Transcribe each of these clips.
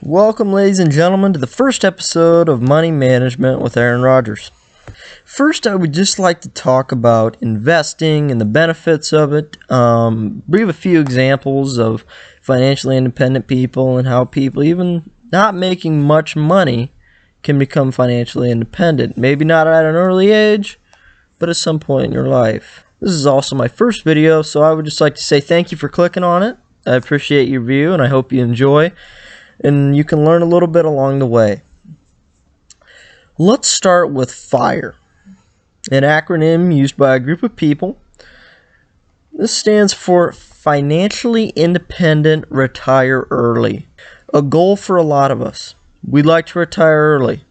Welcome, ladies and gentlemen, to the first episode of Money Management with Aaron Rodgers. First, I would just like to talk about investing and the benefits of it. Give a few examples of financially independent people and how people, even not making much money, can become financially independent. Maybe not at an early age, but at some point in your life. This is also my first video, so I would just like to say thank you for clicking on it. I appreciate your view, and I hope you enjoy. And you can learn a little bit along the way. Let's start with FIRE, an acronym used by a group of people. This stands for Financially Independent Retire Early, a goal for a lot of us. We'd like to retire early.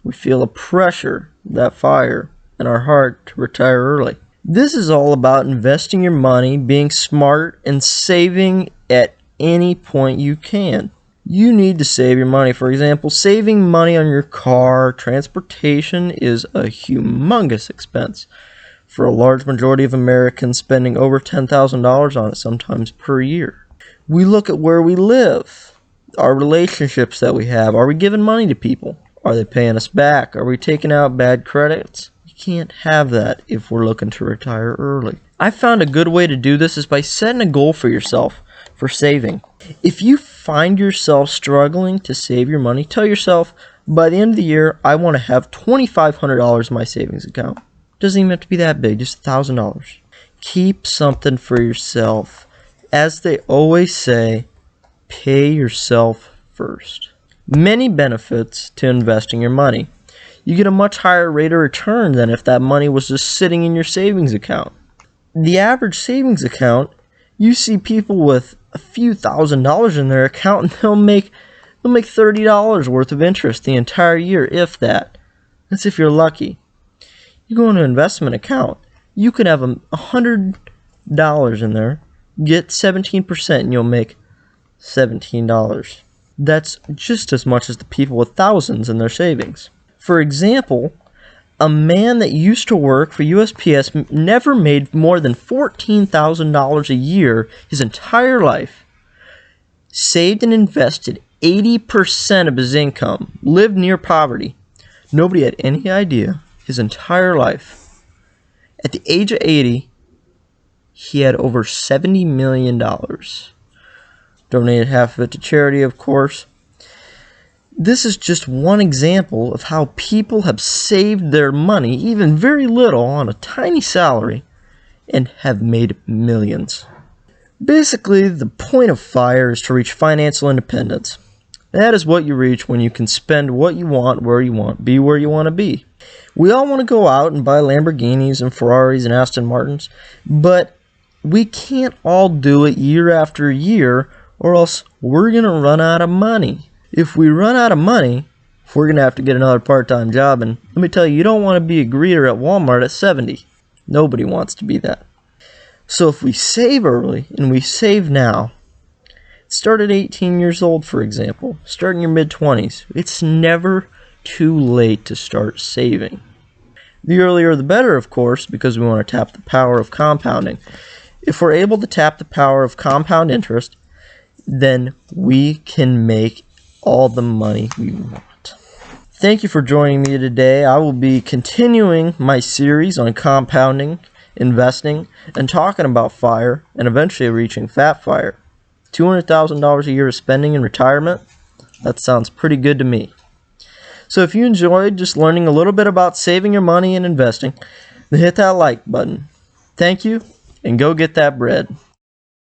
We feel a pressure, that fire, in our heart to retire early. This is all about investing your money, being smart, and saving at any point you can. You need to save your money. For example, saving money on your car, transportation is a humongous expense. For a large majority of Americans, spending over $10,000 on it sometimes per year. We look at where we live, our relationships that we have. Are we giving money to people? Are they paying us back? Are we taking out bad credits? You can't have that if we're looking to retire early. I found a good way to do this is by setting a goal for yourself for saving. If you find yourself struggling to save your money, tell yourself, by the end of the year, I want to have $2,500 in my savings account. Doesn't even have to be that big, just $1,000. Keep something for yourself. As they always say, pay yourself first. Many benefits to investing your money. You get a much higher rate of return than if that money was just sitting in your savings account. The average savings account, you see people with a few $1,000s in their account and they'll make $30 worth of interest the entire year, if that. That's if you're lucky. You go into an investment account, you could have $100 in there, get 17% and you'll make $17. That's just as much as the people with thousands in their savings. For example, a man that used to work for USPS never made more than $14,000 a year his entire life, saved and invested 80% of his income, lived near poverty. Nobody had any idea his entire life. At the age of 80, he had over $70 million. Donated half of it to charity, of course. This is just one example of how people have saved their money, even very little, on a tiny salary, and have made millions. Basically, the point of FIRE is to reach financial independence. That is what you reach when you can spend what you want, where you want, be where you want to be. We all want to go out and buy Lamborghinis and Ferraris and Aston Martins, but we can't all do it year after year, or else we're going to run out of money. If we run out of money, we're going to have to get another part-time job. And let me tell you, you don't want to be a greeter at Walmart at 70. Nobody wants to be that. So if we save early, and we save now, start at 18 years old, for example. Start in your mid-20s. It's never too late to start saving. The earlier the better, of course, because we want to tap the power of compounding. If we're able to tap the power of compound interest, then we can make all the money we want. Thank you for joining me today. I will be continuing my series on compounding, investing, and talking about FIRE, and eventually reaching Fat FIRE. $200,000 a year of spending in retirement? That sounds pretty good to me. So if you enjoyed just learning a little bit about saving your money and investing, then hit that like button. Thank you, and go get that bread.